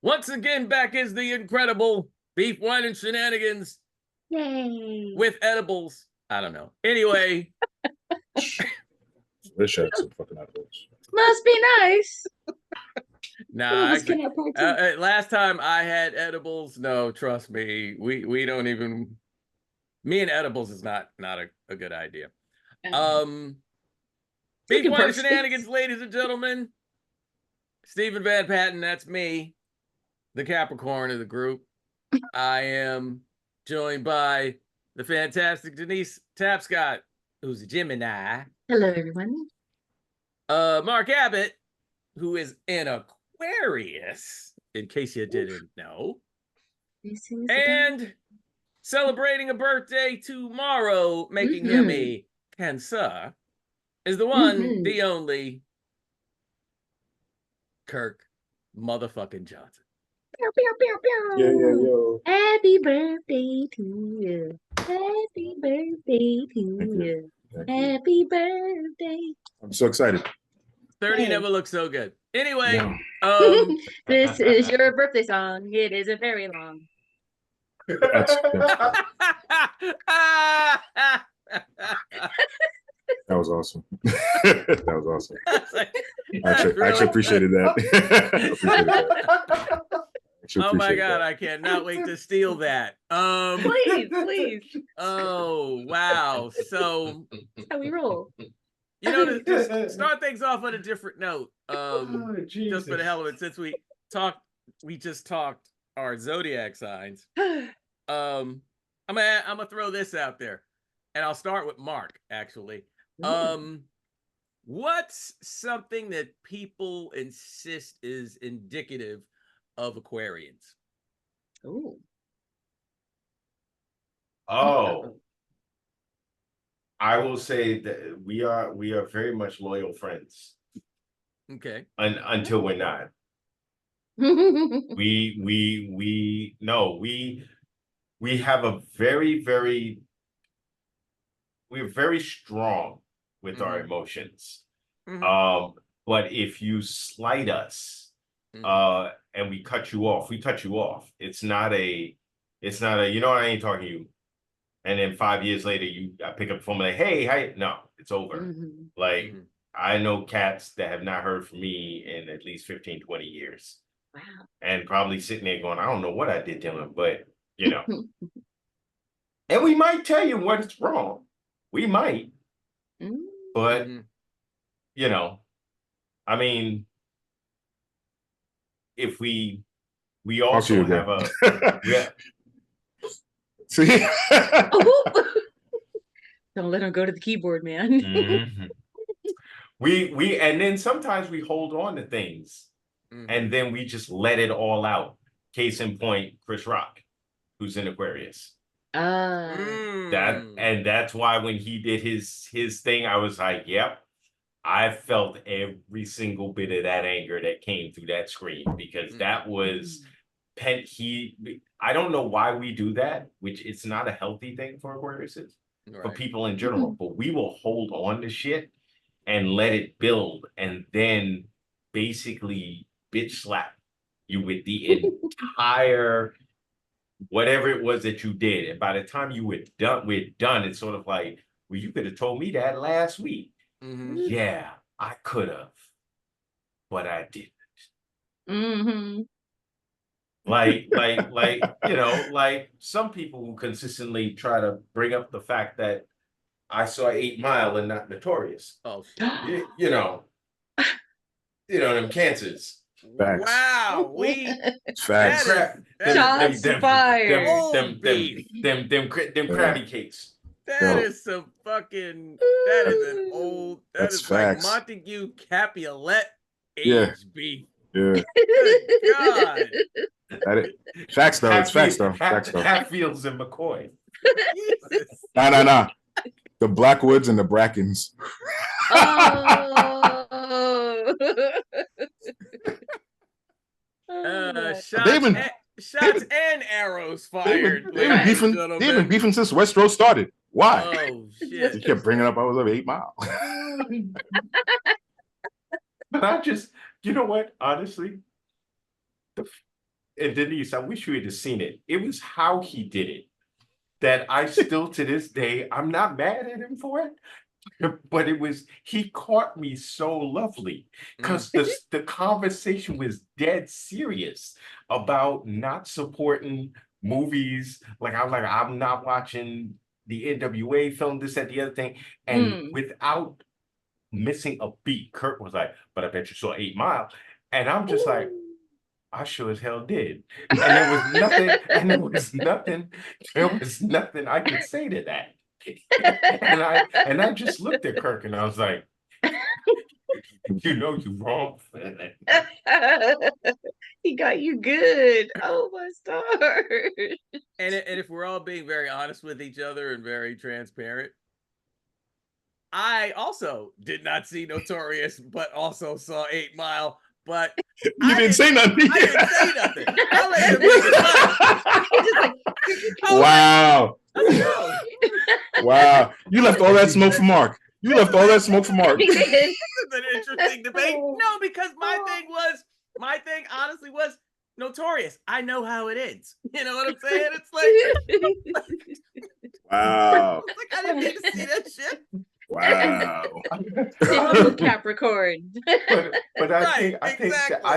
Once again, back is the incredible beef, wine, and shenanigans. Yay. With edibles. I don't know. Anyway. Wish I had some fucking edibles. Must be nice. Nah, actually, last time I had edibles, no, trust me, we don't even. Me and edibles is not a good idea. Beef, wine, and shenanigans, ladies and gentlemen. Stephen Van Patten, that's me, the Capricorn of the group. I am joined by the fantastic Denise Tapscott, who's a Gemini. Hello, everyone. Mark Abbott, who is an Aquarius, in case you didn't know. And celebrating a birthday tomorrow, making him a Cancer, is the one, the only, Kirk motherfucking Johnson. Pew, pew, pew, pew. Yeah. Happy birthday to you. Happy birthday to you. Happy birthday. I'm so excited. 30 never looked so good. Anyway, this is your birthday song. It isn't very long. That was awesome. That was awesome. I actually appreciated that. Oh my God, I cannot wait to steal that. Please. Oh, wow. So that's how we roll. You know, to start things off on a different note, just for the hell of it, since we just talked our zodiac signs. I'm gonna throw this out there, and I'll start with Mark, actually. What's something that people insist is indicative of Aquarians? I will say that we are very much loyal friends. Okay. Until we're not. we have a we're very strong with our emotions. But if you slight us and we cut you off, It's not a you know what, I ain't talking to you. And then 5 years later, I pick up the phone and like, hey, hi. No, it's over. I know cats that have not heard from me in at least 15, 20 years. Wow. And probably sitting there going, I don't know what I did to him, but, you know. And we might tell you what's wrong. We might. But, you know, I mean, if we also have a... See? Don't let him go to the keyboard, man. We and then sometimes we hold on to things and then we just let it all out. Case in point, Chris Rock, who's in Aquarius. That's why when he did his thing, I was like, yep, I felt every single bit of that anger that came through that screen, because that was I don't know why we do that, which it's not a healthy thing for Aquariuses, for people in general, but we will hold on to shit and let it build and then basically bitch slap you with the entire whatever it was that you did. And by the time we're done, it's sort of like, well, you could have told me that last week. Yeah, I could have, but I didn't. Like, you know, like some people who consistently try to bring up the fact that I saw 8 Mile and not Notorious. Oh, shit. You know, them cancers. Facts. Wow, facts. Shots fired. Them crabby cakes. That is some fucking. That is an old. That's facts. Like Montague Capulet age beef. Yeah. God. Facts though. It's facts though. Hatfields and McCoy. Nah. The Blackwoods and the Brackens. Shots and arrows fired. They've been beefing since Westeros started. Why? Oh shit! You kept bringing up I was up 8 Mile. But I just, you know what? Honestly, and Denise, I wish you had seen it. It was how he did it that I still to this day, I'm not mad at him for it. But he caught me so lovely because the conversation was dead serious about not supporting movies. Like I'm not watching the NWA film, this, that, the other thing. And without missing a beat, Kirk was like, but I bet you saw 8 Mile. And I'm just like, I sure as hell did. And there was nothing I could say to that. and I just looked at Kirk and I was like, you know you wrong for that. He got you good. Oh my stars. And if we're all being very honest with each other and very transparent, I also did not see Notorious, but also saw 8 Mile. But you didn't say nothing. I didn't say nothing. I let him make it fun. Wow. Wow. You left all that smoke for Mark. This is an interesting debate. No, because my thing honestly was Notorious. I know how it ends. You know what I'm saying? It's like wow. It's like I didn't need to see that shit. Wow. Capricorn. But I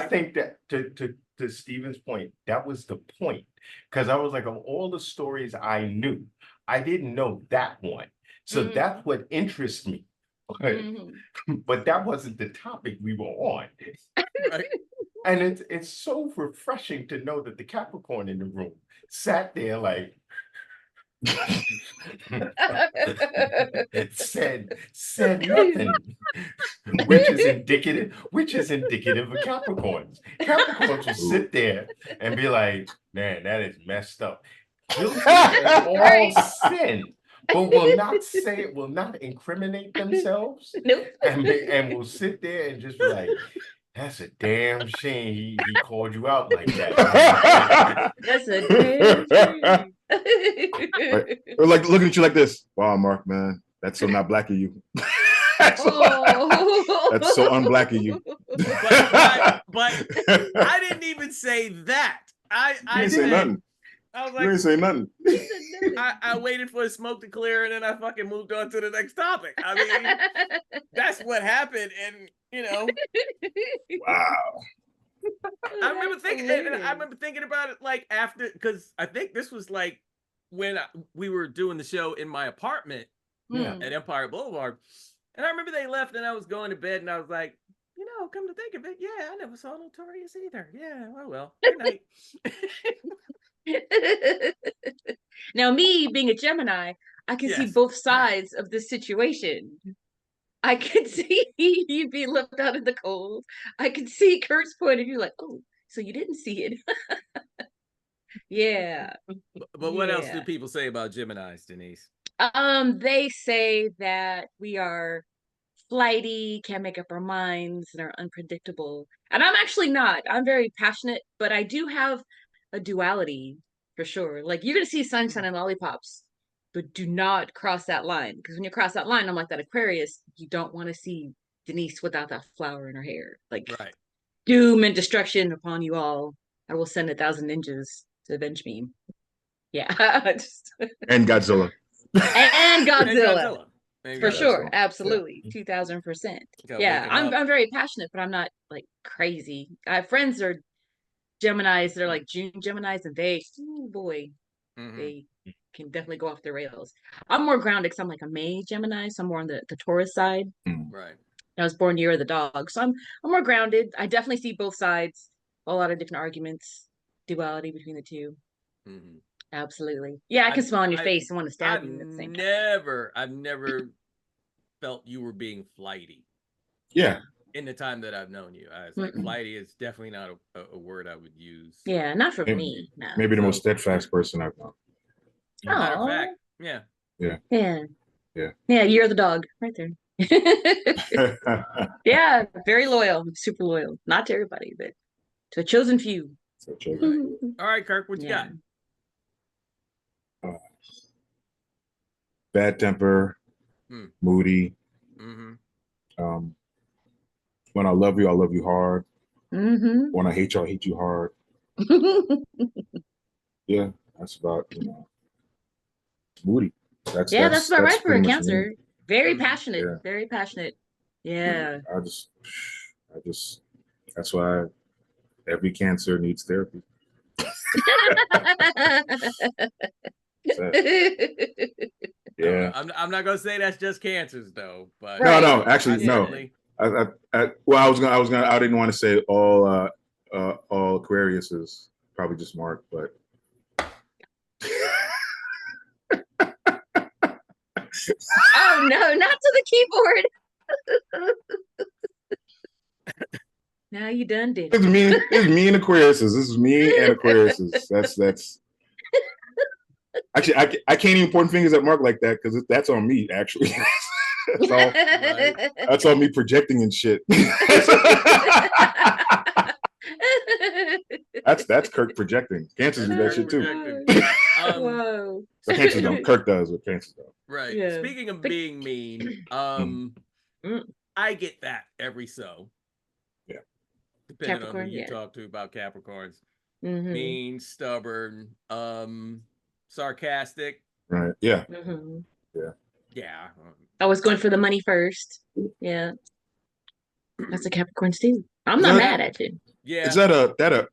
think that to Stephen's point, that was the point. Because I was like, of all the stories I knew, I didn't know that one. So that's what interests me. But that wasn't the topic we were on. Right. And it's so refreshing to know that the Capricorn in the room sat there like said nothing, which is indicative of Capricorns. Capricorns will sit there and be like, man, that is messed up. All sin, but will not incriminate themselves. Nope. And will sit there and just be like, that's a damn shame he called you out like that. That's a damn shame. Right. Or like looking at you like this. Wow, Mark, man, that's so not black of you. That's so unblack of you. But I didn't even say that. I didn't say nothing. I was like, you didn't say nothing. I waited for the smoke to clear and then I fucking moved on to the next topic. I mean, that's what happened, and you know. Wow. I remember thinking about it like after, because I think this was like when we were doing the show in my apartment at Empire Boulevard, and I remember they left and I was going to bed and I was like, you know, come to think of it, yeah, I never saw Notorious either. Yeah, well, good night. Now, me being a Gemini, I can see both sides of the situation. I could see you being left out in the cold. I could see Kirk's point of view, like, oh, so you didn't see it. Yeah. But what else do people say about Geminis, Denise? They say that we are flighty, can't make up our minds, and are unpredictable. And I'm actually not. I'm very passionate, but I do have a duality for sure. Like, you're gonna see sunshine and lollipops, but do not cross that line, because when you cross that line, I'm like that Aquarius, you don't want to see Denise without that flower in her hair. Like, right. Doom and destruction upon you all. I will send 1,000 ninjas to avenge me. Yeah. And Godzilla. And Godzilla. For sure. Godzilla. Absolutely. 2000%. Yeah. I'm very passionate, but I'm not like crazy. I have friends that are Geminis, they're like June Geminis, and they, oh boy, they can definitely go off the rails. I'm more grounded because I'm like a May Gemini, so I'm more on the Taurus side. Right. I was born year of the dog, so I'm more grounded. I definitely see both sides, a lot of different arguments, duality between the two. Absolutely. Yeah, I can smile on your face and want to stab you at the same time. I've never felt you were being flighty. Yeah. In the time that I've known you, I was like, flighty is definitely not a word I would use. Yeah, not for me. No. Maybe the most steadfast person I've known. Matter of fact, yeah. Yeah, you're the dog right there. Yeah, very loyal, super loyal. Not to everybody, but to a chosen few. All right, Kirk, what you got? Bad temper, moody. When I love you hard. When I hate you hard. Yeah, that's about, moody. That's about right for a Cancer. Very passionate. Yeah. Very passionate. Yeah. I just, that's why every Cancer needs therapy. Yeah. I'm not gonna say that's just Cancers though, but no, actually no. I didn't want to say all Aquariuses, probably just Mark, but oh no, not to the keyboard. Now you done did. It's me and Aquariuses. This is me and Aquariuses. That's actually I can't even point fingers at Mark like that because that's on me actually. That's all me projecting and shit. That's Kirk projecting. Cancers do that shit too. Whoa. Cancers don't. Kirk does what Cancers don't. Right. Yeah. Speaking of being mean, I get that every so. Yeah. Depending on who you talk to about Capricorns. Mean, stubborn, sarcastic. Right. Yeah. Yeah. Yeah. Always going for the money first. Yeah. That's a Capricorn too. I'm not mad at you. Yeah. Is that a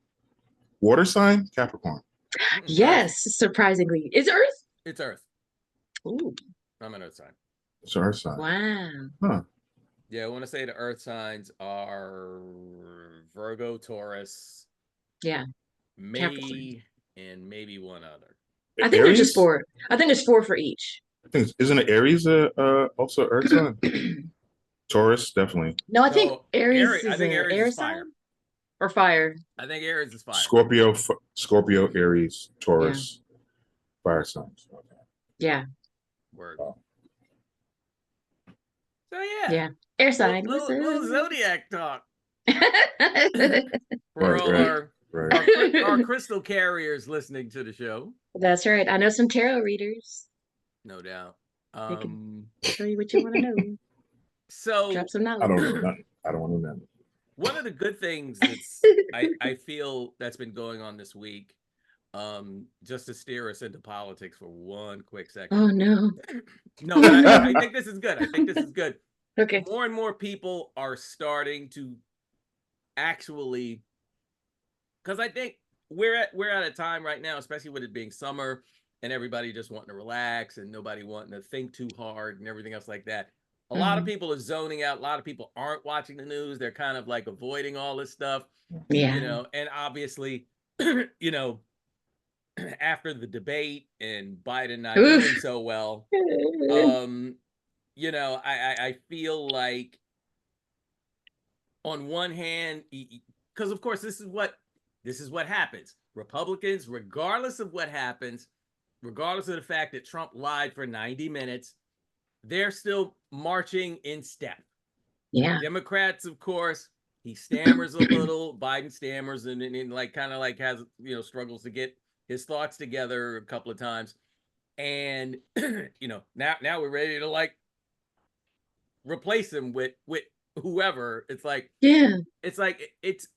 water sign? Capricorn. Yes, surprisingly. Is Earth? It's Earth. Ooh. I'm an Earth sign. It's Earth sign. Wow. Huh. Yeah, I want to say the Earth signs are Virgo, Taurus. Yeah. Me, and maybe one other. I think there's just 4. I think there's 4 for each. I think isn't it Aries also Earth sign? Taurus, definitely. No, I think Aries is air fire. Or fire. I think Aries is fire. Scorpio, Aries, Taurus, fire signs. Okay. Yeah. Word. Wow. So yeah. Yeah. Air sign. Little zodiac talk. For all our crystal carriers listening to the show. That's right. I know some tarot readers. No doubt. They can show you what you want to know. So drop some knowledge. I don't know nothing. I don't want to know nothing. One of the good things that's I feel that's been going on this week, just to steer us into politics for one quick second. Oh no. No, I think this is good. I think this is good. Okay. More and more people are starting to actually, because I think we're at a time right now, especially with it being summer and everybody just wanting to relax and nobody wanting to think too hard and everything else like that. A lot of people are zoning out. A lot of people aren't watching the news. They're kind of like avoiding all this stuff. Yeah. And obviously, after the debate and Biden not doing so well, I feel like on one hand, because of course this is what happens. Republicans, regardless of what happens, regardless of the fact that Trump lied for 90 minutes, they're still marching in step. Yeah. Democrats, of course, he stammers a little. Biden stammers and like kind of like has struggles to get his thoughts together a couple of times. And now we're ready to like replace him with whoever. It's like it's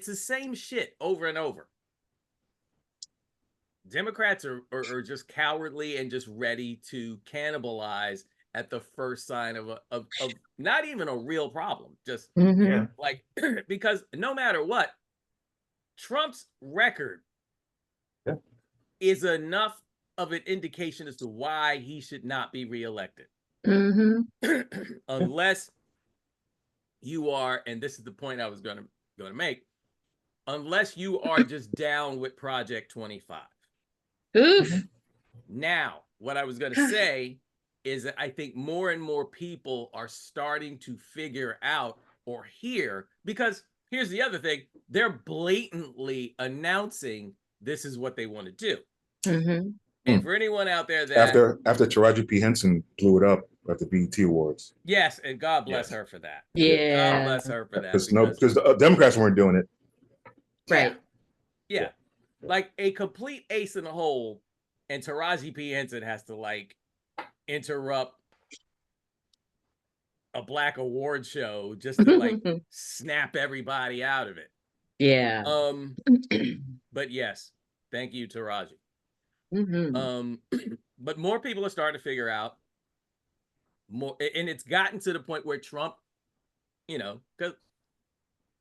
the same shit over and over. Democrats are just cowardly and just ready to cannibalize at the first sign of not even a real problem. Just like because no matter what, Trump's record is enough of an indication as to why he should not be reelected. Unless you are, and this is the point I was going to make, unless you are just down with Project 25. Oof. Now, what I was going to say is that I think more and more people are starting to figure out or hear, because here's the other thing, they're blatantly announcing this is what they want to do. And for anyone out there that after Taraji P. Henson blew it up at the BET Awards. Yes, and God bless her for that. Yeah. God bless her for that. Because the Democrats weren't doing it. Right. Yeah. Like a complete ace in the hole, and Taraji P. Henson has to like interrupt a Black award show just to like snap everybody out of it. Yeah. But yes, thank you, Taraji. Mm-hmm. But more people are starting to figure out more, and it's gotten to the point where Trump, because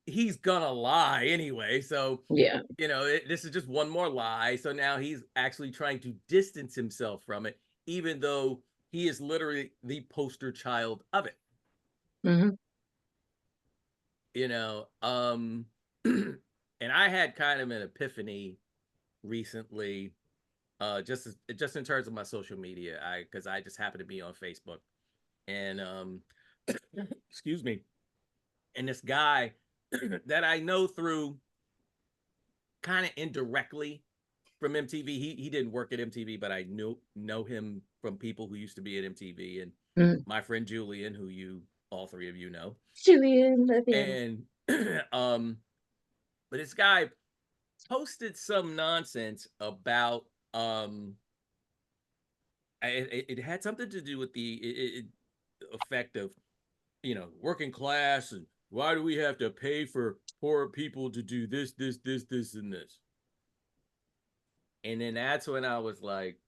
he's gonna lie anyway. So Yeah. this is just one more lie. So now he's actually trying to distance himself from it, even though he is literally the poster child of it. Mm-hmm. And I had kind of an epiphany recently, just in terms of my social media, because I just happen to be on Facebook, and excuse me, and this guy that I know through kind of indirectly from MTV. He didn't work at MTV, but I know him from people who used to be at MTV, and my friend Julian, who all three of you know. Julian, love him. And but this guy posted some nonsense about it had something to do with the effect of working class, and why do we have to pay for poor people to do this, and this. And then that's when I was like,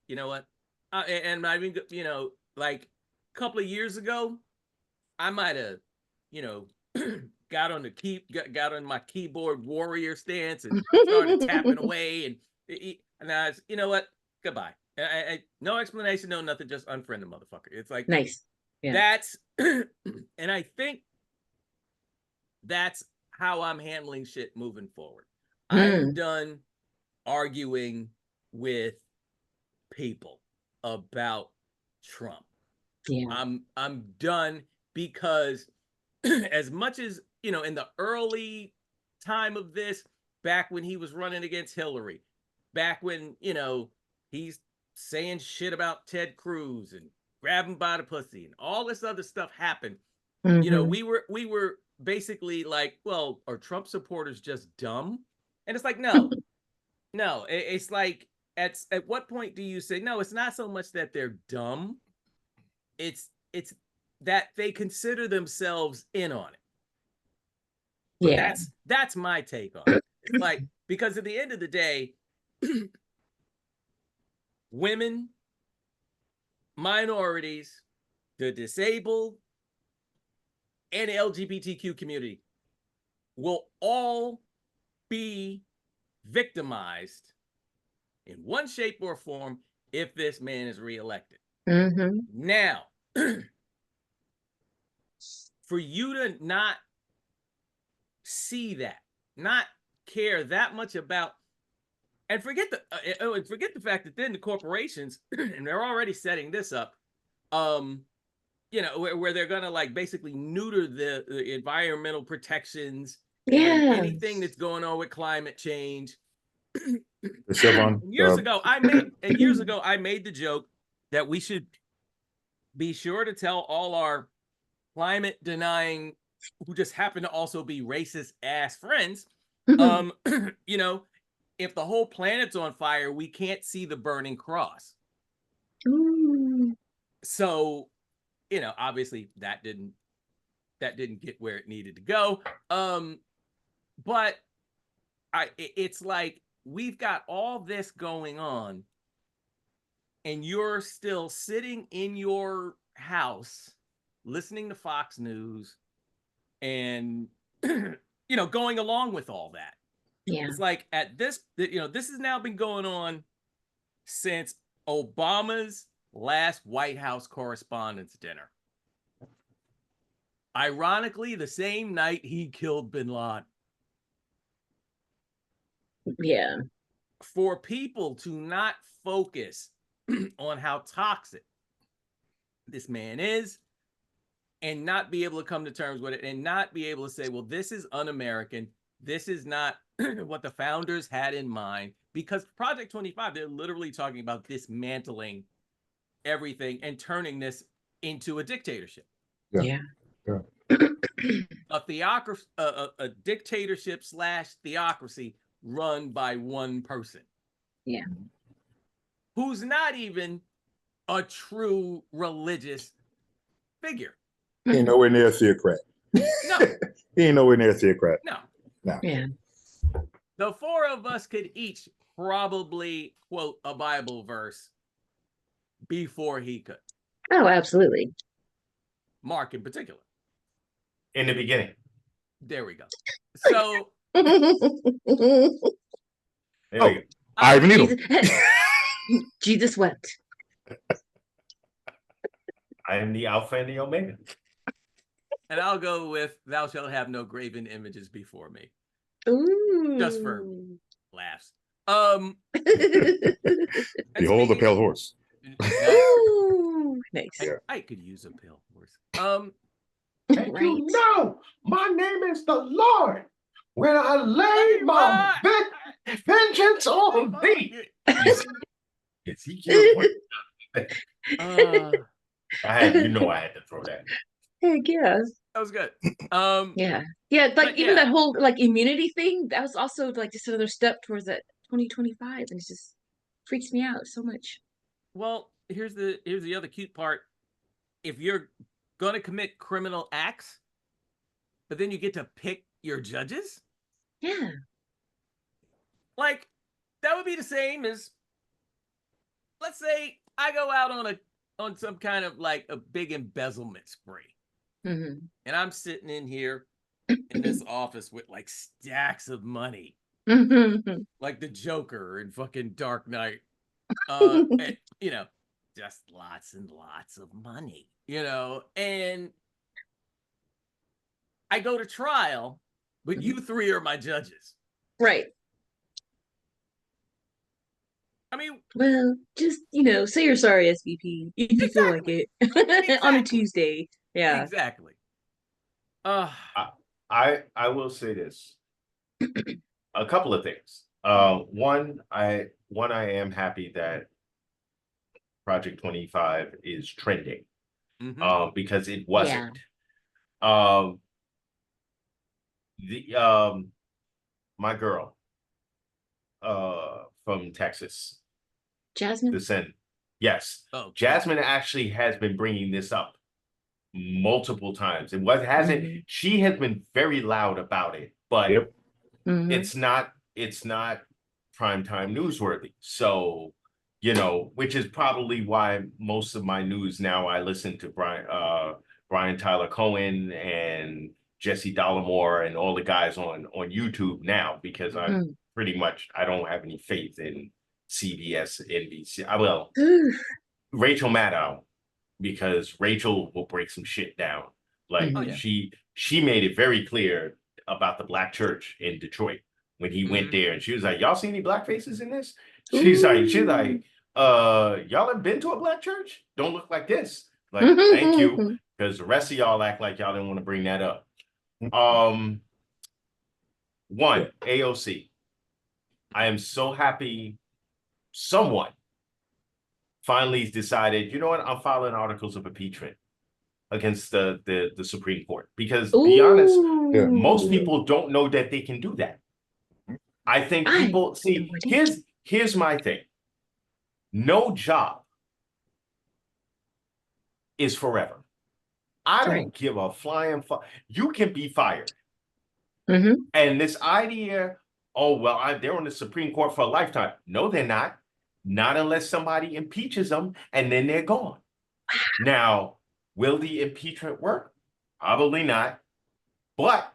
you know what? And I mean, like a couple of years ago, I might have, got on my keyboard warrior stance and started tapping away, and I was, you know what? Goodbye. No explanation, no nothing, just unfriend the motherfucker. It's like, nice. Yeah. That's, and I think that's how I'm handling shit moving forward. I'm done arguing with people about Trump. Yeah. I'm done, because as much as, in the early time of this, back when he was running against Hillary, back when, he's saying shit about Ted Cruz and grab him by the pussy and all this other stuff happened, we were basically like, well, are Trump supporters just dumb? And it's like, no. It's like, at what point do you say, no, it's not so much that they're dumb, it's that they consider themselves in on it. Yeah. That's my take on it. It's like, because at the end of the day, women, minorities, the disabled, and the LGBTQ community will all be victimized in one shape or form if this man is reelected. Now, for you to not see that, not care that much about, and forget the fact that then the corporations, and they're already setting this up, where they're gonna like basically neuter the environmental protections, and anything that's going on with climate change. Years ago, I made the joke that we should be sure to tell all our climate denying, who just happen to also be racist ass friends, if the whole planet's on fire, we can't see the burning cross. So, obviously that didn't get where it needed to go. But it's like, we've got all this going on, and you're still sitting in your house listening to Fox News and going along with all that. Yeah. It's like, at this, this has now been going on since Obama's last White House Correspondents' Dinner. Ironically, the same night he killed bin Laden. Yeah. For people to not focus on how toxic this man is, and not be able to come to terms with it, and not be able to say, well, this is un-American, this is not what the founders had in mind, because Project 25, they're literally talking about dismantling everything and turning this into a dictatorship. Yeah. A theocracy, a dictatorship / theocracy run by one person. Yeah. Who's not even a true religious figure. He ain't nowhere near a theocrat. No. He ain't nowhere near a theocrat. No. No. Yeah. The four of us could each probably quote a Bible verse before he could. Oh, absolutely. Mark in particular. In the beginning. There we go. So There we go. Ivan Needle. Jesus wept. I am the Alpha and the Omega. And I'll go with "Thou shalt have no graven images before me." Ooh. Just for laughs. Behold the pale horse. Ooh, nice. I could use a pale horse. And Right. you know, my name is the Lord. When I lay my vengeance on thee. Ezekiel. I had to throw that. Heck yeah. That was good. Yeah, like even that whole like immunity thing, that was also like just another step towards that 2025, and it just freaks me out so much. Well, here's the other cute part. If you're gonna commit criminal acts, but then you get to pick your judges, Yeah. like that would be the same as, let's say I go out on some kind of like a big embezzlement spree. Mm-hmm. And I'm sitting in here in this office with like stacks of money, like the Joker in fucking Dark Knight. And, just lots and lots of money, and I go to trial, but you three are my judges. Right. I mean, well, just say you're sorry, SVP, if you feel like it on a Tuesday. Yeah. Exactly. I will say this. A couple of things. One, I am happy that Project 25 is trending. Because it wasn't. My girl from Texas, Jasmine. Yes. Oh, Jasmine actually has been bringing this up multiple times. It hasn't. She has been very loud about it, but it's not primetime newsworthy. So, which is probably why most of my news now, I listen to Brian Tyler Cohen and Jesse Dollamore and all the guys on YouTube now, because I'm pretty much, I don't have any faith in CBS, NBC. I will. Rachel Maddow, because Rachel will break some shit down. Like she made it very clear about the black church in Detroit when he went there, and she was like, "Y'all see any black faces in this?" She's like, "Y'all have been to a black church? Don't look like this." Like, thank you, because the rest of y'all act like y'all didn't want to bring that up. One, AOC. I am so happy someone finally decided, you know what, I'm filing articles of impeachment against the Supreme Court. Because to be honest, most people don't know that they can do that. I think people see, here's my thing. No job is forever. I don't give a flying fuck. You can be fired. And this idea, oh, well, they're on the Supreme Court for a lifetime. No, they're not. Not unless somebody impeaches them, and then they're gone. Now, will the impeachment work? Probably not. But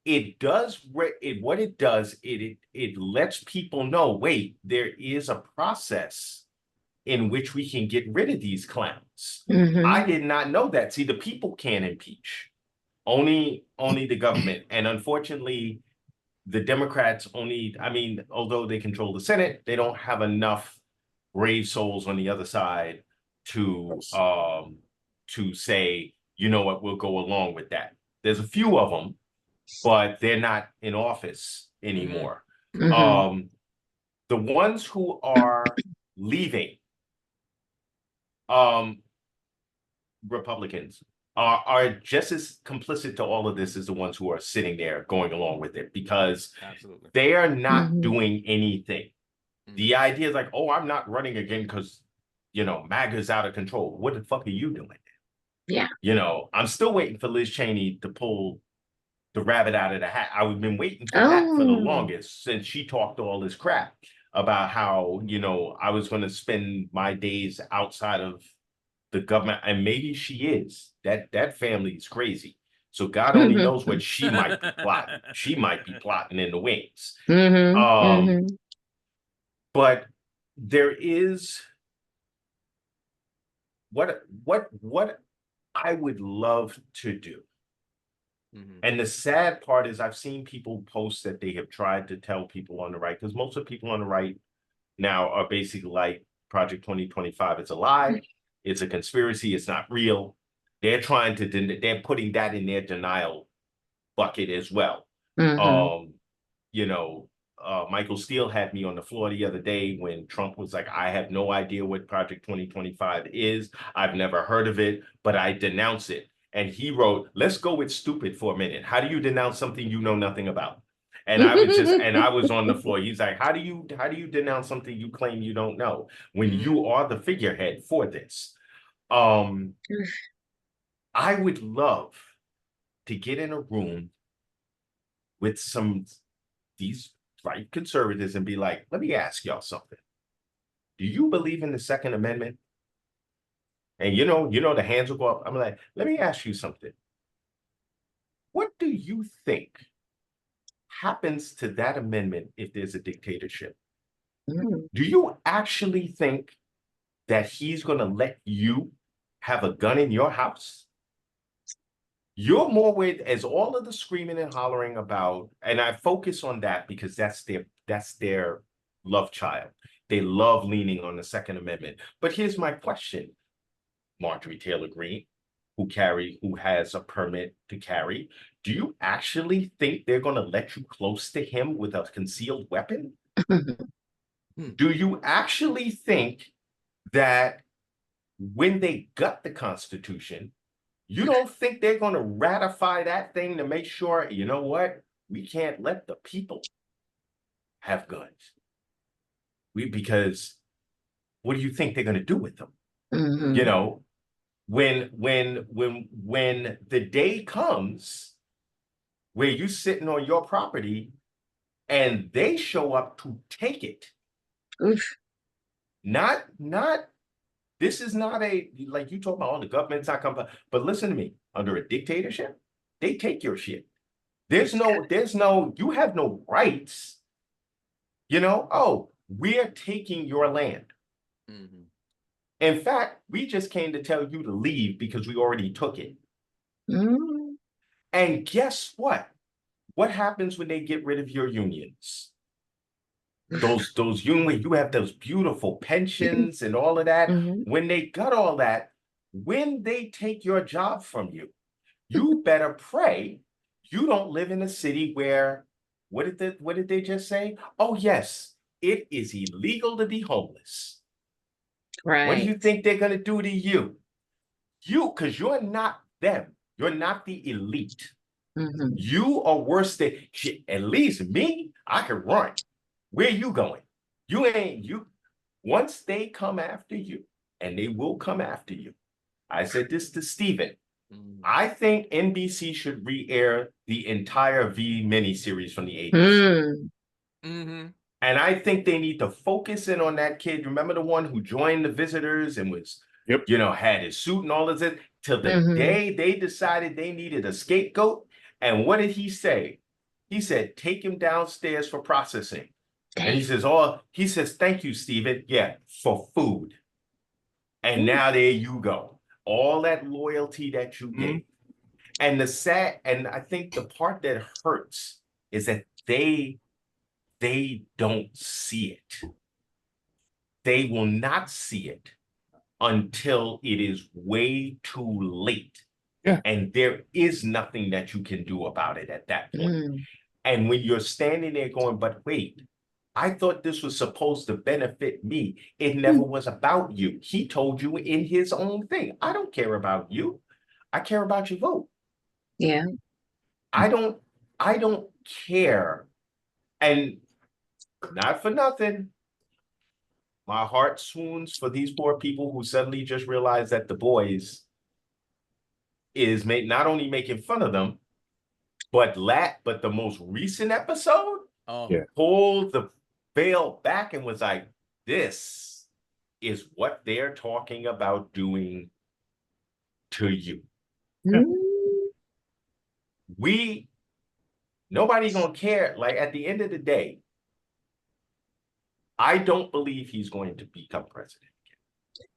it does, what it does, it lets people know, wait, there is a process in which we can get rid of these clowns. I did not know that. See, the people can't impeach. Only the government. And unfortunately, the Democrats although they control the Senate, they don't have enough brave souls on the other side to say, you know what, we'll go along with that. There's a few of them, but they're not in office anymore. The ones who are leaving, Republicans, are just as complicit to all of this as the ones who are sitting there going along with it, because they are not doing anything. The idea is like, oh, I'm not running again because, MAGA's out of control. What the fuck are you doing? Yeah. I'm still waiting for Liz Cheney to pull the rabbit out of the hat. I've been waiting for that for the longest, since she talked all this crap about how, you know, I was going to spend my days outside of the government. And maybe she is. That family is crazy. So God only knows what she might be plotting. She might be plotting in the wings. But there is what I would love to do. And the sad part is I've seen people post that they have tried to tell people on the right, because most of the people on the right now are basically like Project 2025. It's a lie. It's a conspiracy. It's not real. They're trying to, they're putting that in their denial bucket as well. You know, Michael Steele had me on the floor the other day when Trump was like, I have no idea what Project 2025 is. I've never heard of it, but I denounce it. And he wrote, let's go with stupid for a minute. How do you denounce something you know nothing about? And I was just, and I was on the floor. He's like, how do you denounce something you claim you don't know when you are the figurehead for this? I would love to get in a room with these right conservatives and be like, let me ask y'all something. Do you believe in the Second Amendment? And you know, the hands will go up. I'm like, let me ask you something. What do you think happens to that amendment if there's a dictatorship? Do you actually think that he's going to let you have a gun in your house? You're more with, as all of the screaming and hollering about, and I focus on that because that's their love child. They love leaning on the Second Amendment. But here's my question. Marjorie Taylor Greene, who has a permit to carry, do you actually think they're going to let you close to him with a concealed weapon? Do you actually think that when they gut the Constitution, you don't think they're going to ratify that thing to make sure, you know what, we can't let the people have guns? Because what do you think they're going to do with them? You know, when the day comes where you're sitting on your property and they show up to take it, not this is not a, like you talk about, all the government's not coming, but listen to me, under a dictatorship, they take your shit. There's no, you have no rights. You know, oh, we're taking your land. In fact, we just came to tell you to leave because we already took it. And guess what? What happens when they get rid of your unions? Those unions, you have those beautiful pensions and all of that. When they got all that, when they take your job from you, you better pray you don't live in a city where, what did they just say? Oh, yes, it is illegal to be homeless. Right. What do you think they're going to do to you? Because you're not them. You're not the elite. You are worse than, shit, at least me, I can run. Where you going? You. Once they come after you, and they will come after you. I said this to Steven. I think NBC should re-air the entire V miniseries from the 80s. And I think they need to focus in on that kid. Remember the one who joined the Visitors and was, you know, had his suit and all of this, till the day they decided they needed a scapegoat. And what did he say? He said, take him downstairs for processing. And he says, thank you, Steven. Yeah, for food. And now there you go. All that loyalty that you gave. And and I think the part that hurts is that they don't see it. They will not see it until it is way too late. And there is nothing that you can do about it at that point. And when you're standing there going, but wait, I thought this was supposed to benefit me. It never was about you. He told you in his own thing. I don't care about you. I care about your vote. Yeah. I don't care. And not for nothing, my heart swoons for these poor people who suddenly just realized that the boys is not only making fun of them, But the most recent episode pulled the veil back and was like, this is what they're talking about doing to you. Nobody gonna care. Like, at the end of the day, I don't believe he's going to become president again.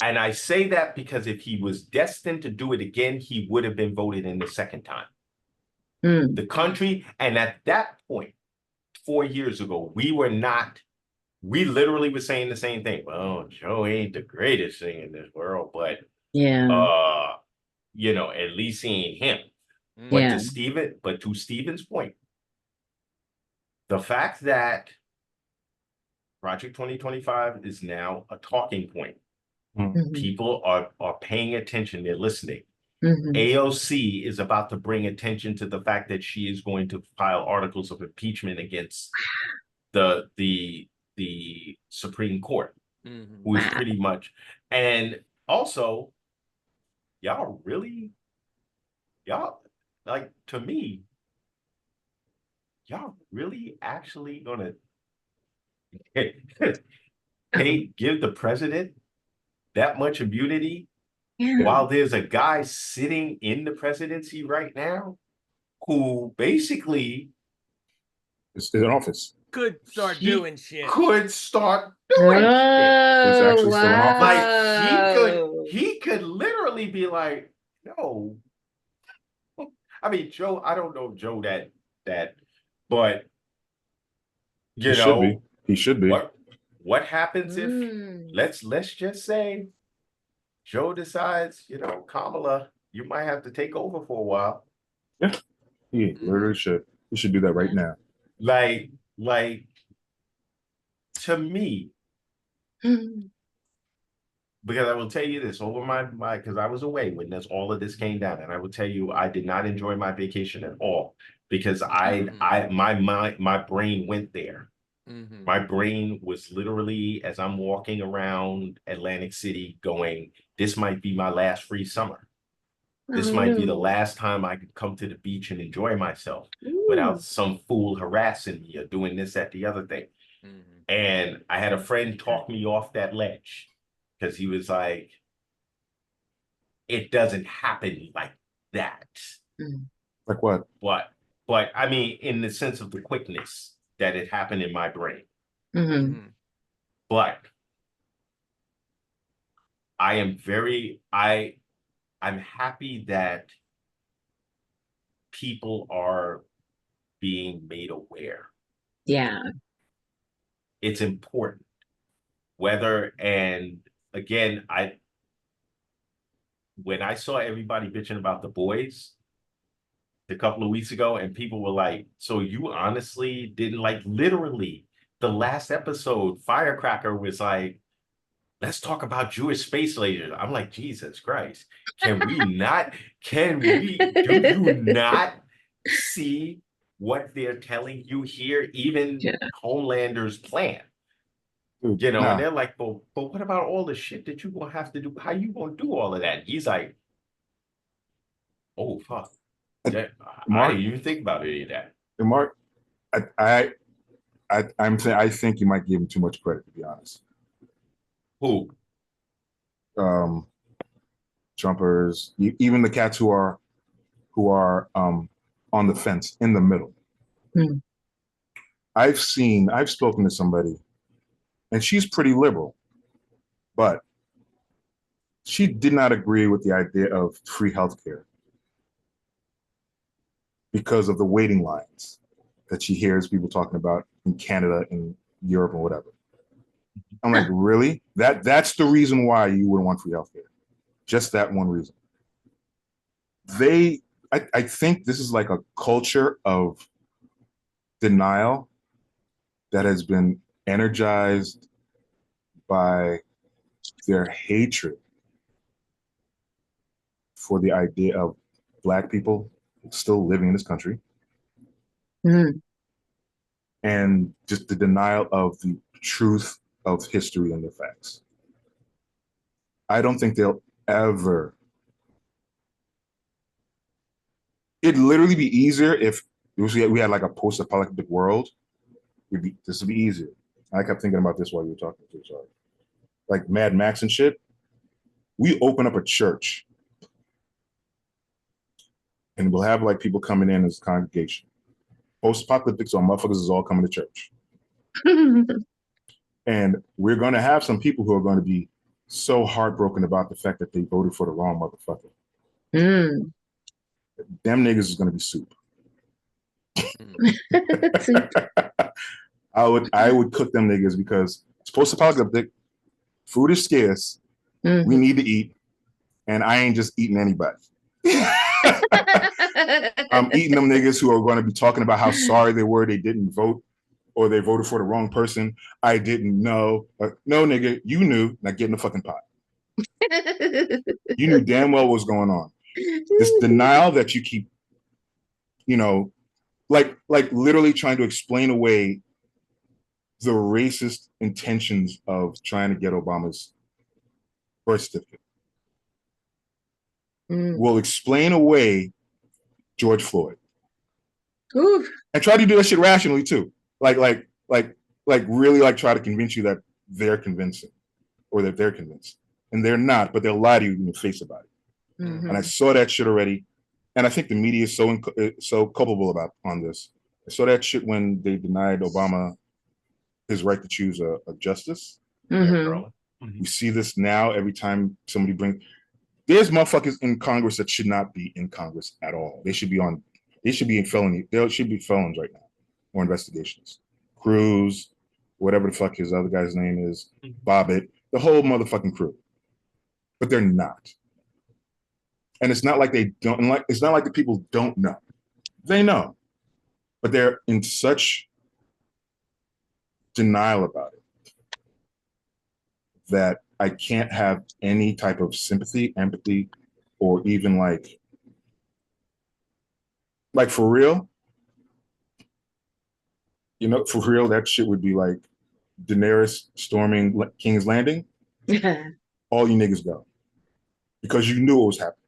And I say that because if he was destined to do it again, he would have been voted in the second time. The country, and at that point, 4 years ago, we literally were saying the same thing. Well, Joe ain't the greatest thing in this world, but you know, at least he ain't him. But to Stephen's point, the fact that Project 2025 is now a talking point. People are paying attention, they're listening. AOC is about to bring attention to the fact that she is going to file articles of impeachment against the Supreme Court, who is pretty much, and also, y'all like, to me, y'all really actually gonna give the president that much immunity while there's a guy sitting in the presidency right now who basically is in office. Could start doing shit. Could start doing shit. Is actually still in Like, office. he could literally be like, no. I mean, Joe, I don't know Joe that, but you know, he should be. What happens if let's just say Joe decides, you know, Kamala, you might have to take over for a while. Yeah, he literally should. He should do that right now. Like to me, because I will tell you this, over my because I was away when all of this came down, and I will tell you, I did not enjoy my vacation at all because my brain went there. My brain was literally, as I'm walking around Atlantic City, going, this might be my last free summer. This might be the last time I could come to the beach and enjoy myself without some fool harassing me or doing this, that, the other thing. And I had a friend talk me off that ledge because he was like, it doesn't happen like that. Like what? But I mean, in the sense of the quickness that it happened in my brain. But I'm happy that people are being made aware. Yeah. It's important. And again, when I saw everybody bitching about The Boys a couple of weeks ago, and people were like, so you honestly didn't like, literally the last episode, Firecracker was like, let's talk about Jewish space lasers. I'm like, Jesus Christ, do you not see what they're telling you here? Even Homelander's plan. You know, and they're like, but what about all the shit that you're gonna have to do? How you gonna do all of that? And he's like, oh fuck. Mark, I didn't even think about any of that. Mark, I think you might give him too much credit, to be honest. Who? Trumpers, even the cats who are on the fence in the middle. I've spoken to somebody, and she's pretty liberal, but she did not agree with the idea of free healthcare because of the waiting lines that she hears people talking about in Canada and Europe and whatever. I'm like, really? That's the reason why you wouldn't want free healthcare? Just that one reason? I think this is like a culture of denial that has been energized by their hatred for the idea of Black people still living in this country. And just the denial of the truth of history and the facts. I don't think they'll ever it'd literally be easier if we had like a post-apocalyptic world. This would be easier. I kept thinking about this while you were talking to. Sorry, like Mad Max and shit. We open up a church, and we'll have like people coming in as a congregation. Post-apocalyptic, so motherfuckers is all coming to church, and we're going to have some people who are going to be so heartbroken about the fact that they voted for the wrong motherfucker. Them niggas is going to be soup. I would cook them niggas because it's post-apocalyptic. Food is scarce. We need to eat, and I ain't just eating anybody. I'm eating them niggas who are going to be talking about how sorry they were they didn't vote or they voted for the wrong person. I didn't know. No, nigga, you knew. Now get in the fucking pot. You knew damn well what was going on. This denial that you keep, you know, like literally trying to explain away the racist intentions of trying to get Obama's birth certificate. Will explain away George Floyd. Ooh. And try to do that shit rationally too. Like really like try to convince you that they're convincing or that they're convinced. And they're not, but they'll lie to you in your face about it. And I saw that shit already. And I think the media is so culpable on this. I saw that shit when they denied Obama his right to choose a justice. We see this now every time somebody brings. There's motherfuckers in Congress that should not be in Congress at all. They should be in felony. They should be felons right now or investigations. Cruz, whatever the fuck his other guy's name is, Bobbitt, the whole motherfucking crew. But they're not. And it's not like they don't, like it's not like the people don't know. They know. But they're in such denial about it that I can't have any type of sympathy, empathy, or even like for real, you know, for real, that shit would be like Daenerys storming King's Landing. All you niggas go. Because you knew what was happening.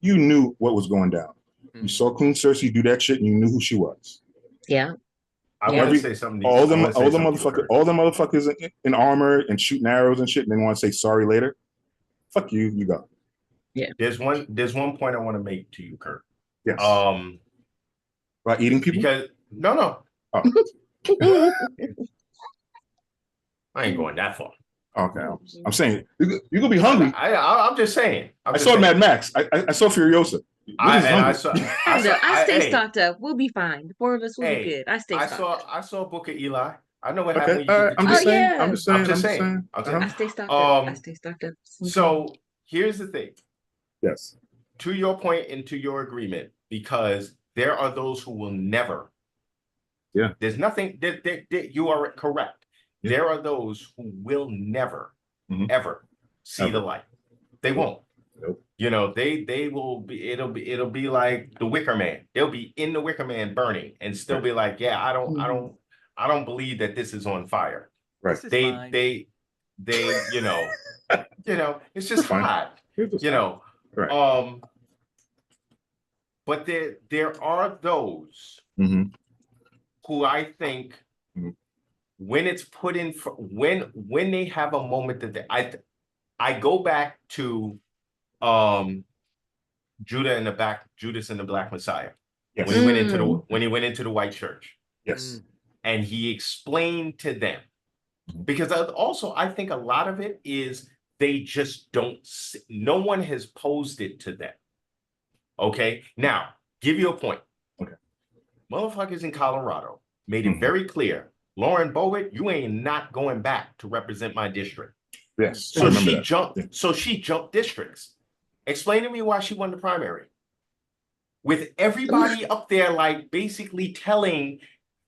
You knew what was going down. You saw Queen Cersei do that shit and you knew who she was. Yeah. I want to say something. All the motherfuckers in armor and shooting arrows and shit, and they want to say sorry later. Fuck you, you go. Yeah. There's one point I want to make to you, Kirk. Yes. About eating people? Because no. Oh. I ain't going that far. Okay, I'm saying you're gonna be hungry. I'm just saying. I saw Mad Max. I saw Furiosa. I stay stocked up. We'll be fine. The four of us will be good. I stay stocked up. I saw Book of Eli. I know what happened. I'm just saying. I stay stocked up. I stay stocked up. So here's the thing. Yes. To your point and to your agreement, because there are those who will never. Yeah. There's nothing that you are correct. Yeah. There are those who will never, ever see the light. They won't. Nope. You know, they will be. It'll be like the Wicker Man. They'll be in the Wicker Man burning and still be like, yeah, I don't believe that this is on fire. Right. They you know, it's just hot. You know. Right. But there are those who I think when it's put in when they have a moment that I go back to Judas and the Black Messiah. Yes. When he went into the white church. Yes. And he explained to them, because also I think a lot of it is they just don't, no one has posed it to them. Okay. Now, give you a point. Okay. Motherfuckers in Colorado made it very clear, Lauren Boebert, you ain't not going back to represent my district. Yes. So she jumped. Yeah. So she jumped districts. Explain to me why she won the primary. With everybody up there, like basically telling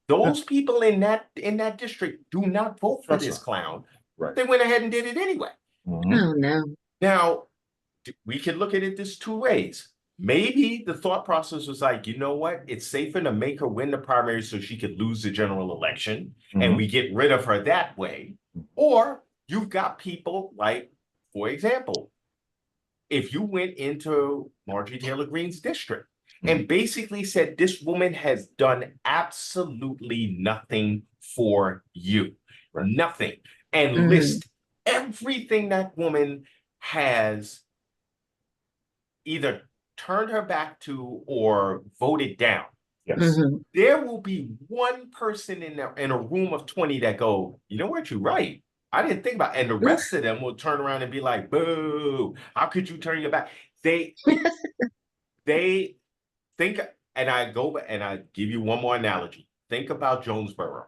those people in that district, do not vote for this clown. Right. They went ahead and did it anyway. Oh no. Now, we could look at it this two ways. Maybe the thought process was like, you know what? It's safer to make her win the primary so she could lose the general election, and we get rid of her that way. Or you've got people like, for example, if you went into Marjorie Taylor Greene's district and basically said, this woman has done absolutely nothing for you. Right. Nothing. And list everything that woman has either turned her back to or voted down. Yes. There will be one person in a room of 20 that go, you know what, you're right. I didn't think about it. And the rest of them will turn around and be like, boo, how could you turn your back? They think, and I go and I give you one more analogy. Think about Jonesboro.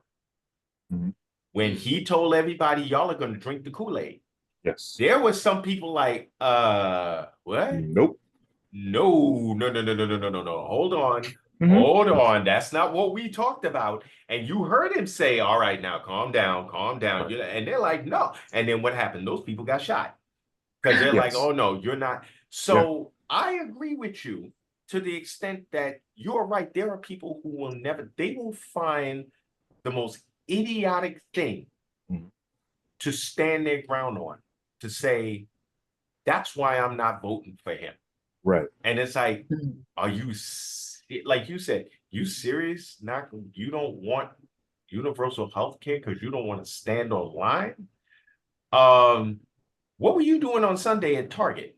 When he told everybody, y'all are going to drink the Kool-Aid. Yes. There was some people like, what? Nope. No. Hold on. Hold on. That's not what we talked about. And you heard him say, all right, now calm down. Right. And they're like, no. And then what happened? Those people got shot because they're like, oh, no, you're not. So I agree with you to the extent that you're right. There are people who will never, they will find the most idiotic thing to stand their ground on, to say, that's why I'm not voting for him. Right. And it's like, are you, like you said, you serious? You don't want universal health care because you don't want to stand online? What were you doing on Sunday at Target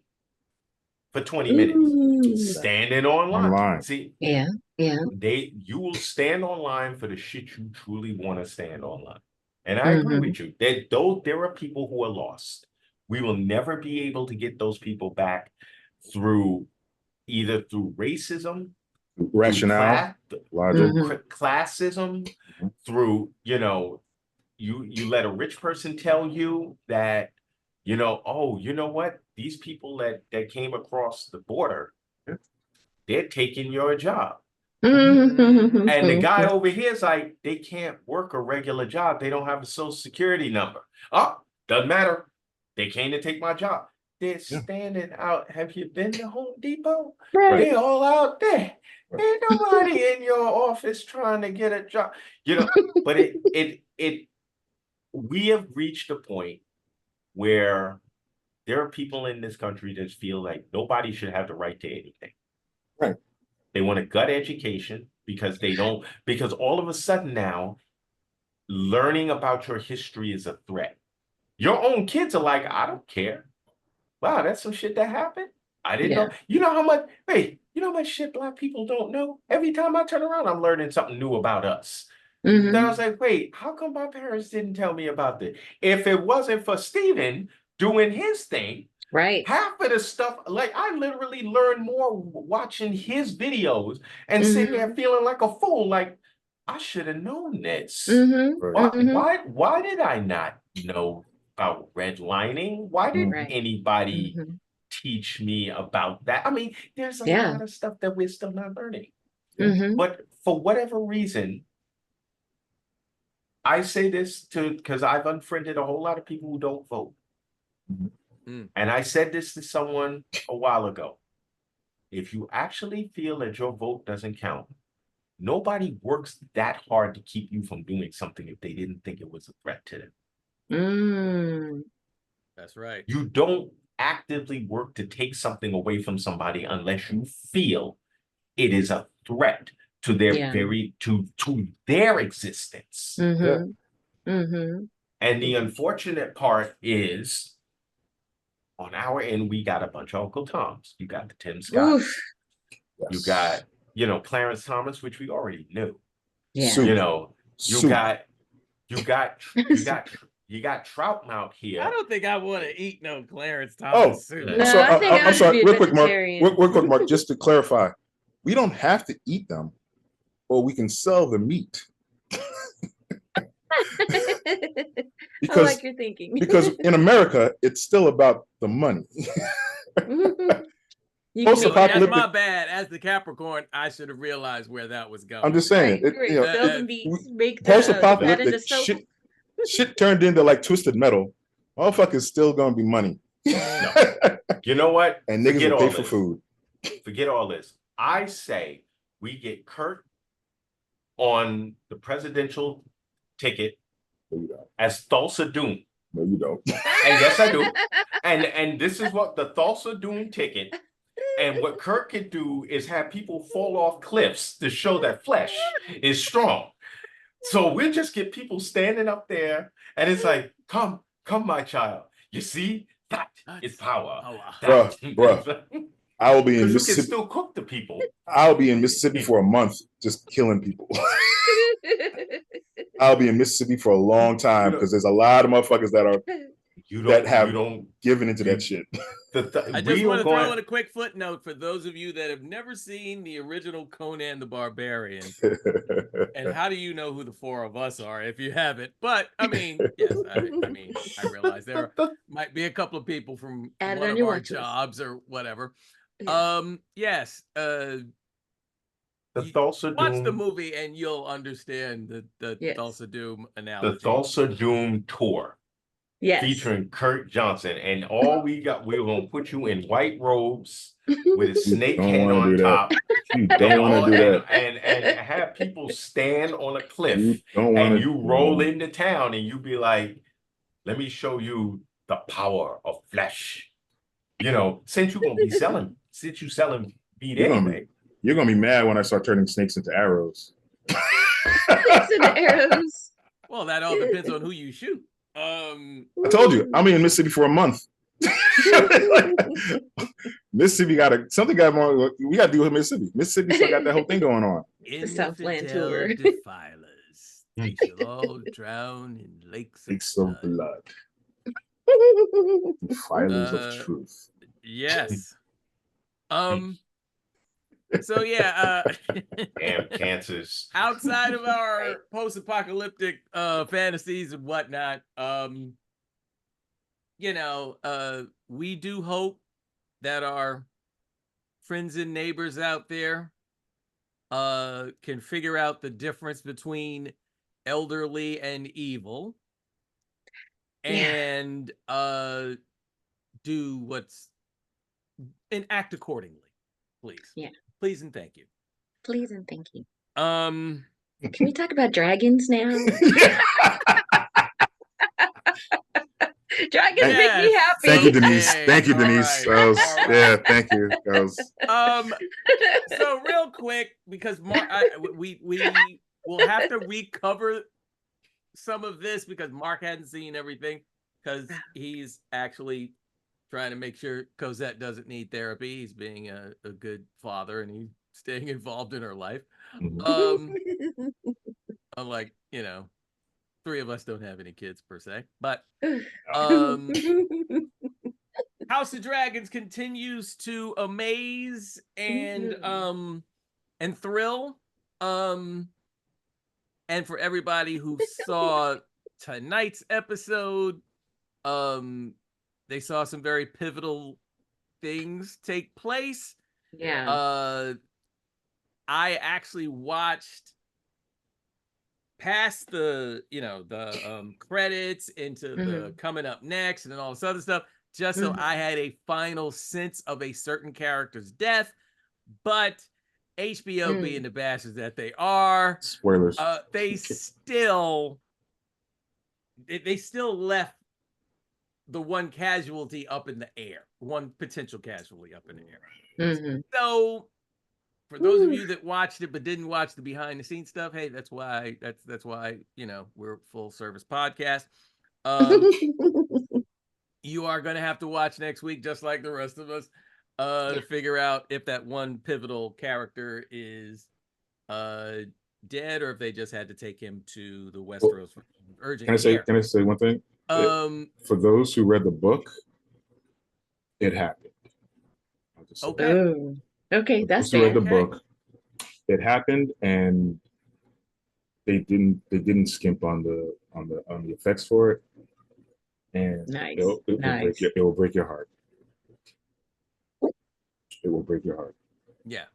for 20 minutes? Standing online. See? Yeah. You will stand online for the shit you truly want to stand online. And I agree with you. There are people who are lost. We will never be able to get those people back through racism, rationale, logic, classism, through, you let a rich person tell you that, oh, you know what? These people that came across the border, they're taking your job. And the guy over here is like, they can't work a regular job. They don't have a social security number. Oh, doesn't matter. They came to take my job. They're standing out. Have you been to Home Depot? Right. They're all out there. Ain't nobody in your office trying to get a job. But we have reached a point where there are people in this country that feel like nobody should have the right to anything. Right. They want a gut education because all of a sudden now, learning about your history is a threat. Your own kids are like, I don't care. Wow, that's some shit that happened. I didn't know. You know how much shit Black people don't know? Every time I turn around, I'm learning something new about us. Then I was like, wait, how come my parents didn't tell me about this? If it wasn't for Steven doing his thing, right, half of the stuff, like I literally learned more watching his videos and sitting there feeling like a fool. Like, I should have known this. Why did I not know about redlining? Why didn't anybody teach me about that? I mean, there's a lot of stuff that we're still not learning. But for whatever reason, I say this because I've unfriended a whole lot of people who don't vote. And I said this to someone a while ago. If you actually feel that your vote doesn't count, nobody works that hard to keep you from doing something if they didn't think it was a threat to them. That's right. You don't actively work to take something away from somebody unless you feel it is a threat to their to their existence. And the unfortunate part is, on our end, we got a bunch of Uncle Toms. You got the Tim Scott. You got, Clarence Thomas, which we already knew. You got Troutmouth here. I don't think I want to eat no Clarence Thomas soup. I'm sorry. Real quick, Mark. Just to clarify, we don't have to eat them, or we can sell the meat. I like your thinking. Because in America, it's still about the money. That's my bad. As the Capricorn, I should have realized where that was going. I'm just saying. Post-apocalyptic shit turned into like Twisted Metal. Motherfuckers still gonna be money. No. You know what? And niggas will pay for food. Forget all this. I say we get Kirk on the presidential ticket as Thulsa Doom. No, you don't. And yes, I do. And this is what the Thulsa Doom ticket And what Kirk can do is have people fall off cliffs to show that flesh is strong. So we'll just get people standing up there, and it's like, come, my child. You see, that is power. Bruh. I will be in Mississippi. You can Mississippi. still cook the people. I'll be in Mississippi for a month, just killing people. I'll be in Mississippi for a long time because there's a lot of motherfuckers that are given into that shit. I just want to throw in a quick footnote for those of you that have never seen the original Conan the Barbarian. And how do you know who the four of us are if you haven't? But I mean, yes, I realize there might be a couple of people from one of our jobs or whatever. Yeah. Yes. The Thulsa watch Doom. the movie and you'll understand the Thulsa Doom analogy. The Thulsa Doom tour. Yes. Featuring Kirk Johnson. And all we're going to put you in white robes with a snake head on top. You don't want to do that. And have people stand on a cliff and you roll into town and you be like, let me show you the power of flesh. You know, since you're going to be selling meat anyway. You're going to be mad when I start turning snakes into arrows. Snakes into arrows. Well, that all depends on who you shoot. I told you, I'm in Mississippi for a month. Mississippi got more. We got to deal with Mississippi. Mississippi still got that whole thing going on. The Southland tour. Defilers, they shall all drown in lakes of blood. Defilers of truth. Yes. So yeah, damn cancers. Outside of our post-apocalyptic fantasies and whatnot, we do hope that our friends and neighbors out there can figure out the difference between elderly and evil, and do what's and act accordingly, please. Yeah. Please and thank you. Please and thank you. Can we talk about dragons now? Dragons make me happy. Thank you, Denise. Thank you, Denise. Right. Yeah, thank you. So real quick, because we will have to recover some of this because Mark hadn't seen everything because he's actually trying to make sure Cosette doesn't need therapy. He's being a good father and he's staying involved in her life. Unlike, three of us don't have any kids per se, but House of Dragons continues to amaze and thrill. And for everybody who saw tonight's episode, they saw some very pivotal things take place. Yeah. I actually watched past the credits into the coming up next and all this other stuff, just so I had a final sense of a certain character's death. But HBO being the bastards that they are, spoilers, they still left the one casualty up in the air, one potential casualty up in the air. So for those of you that watched it but didn't watch the behind the scenes stuff, hey, that's why we're a full service podcast. You are going to have to watch next week, just like the rest of us, to figure out if that one pivotal character is dead or if they just had to take him to the Westeros for urgent care. Can I say one thing? For those who read the book, it happened. Okay, that's fair. Who read the book, it happened, and they didn't skimp on the effects for it, and nice. It will break your heart. It will break your heart. Yeah.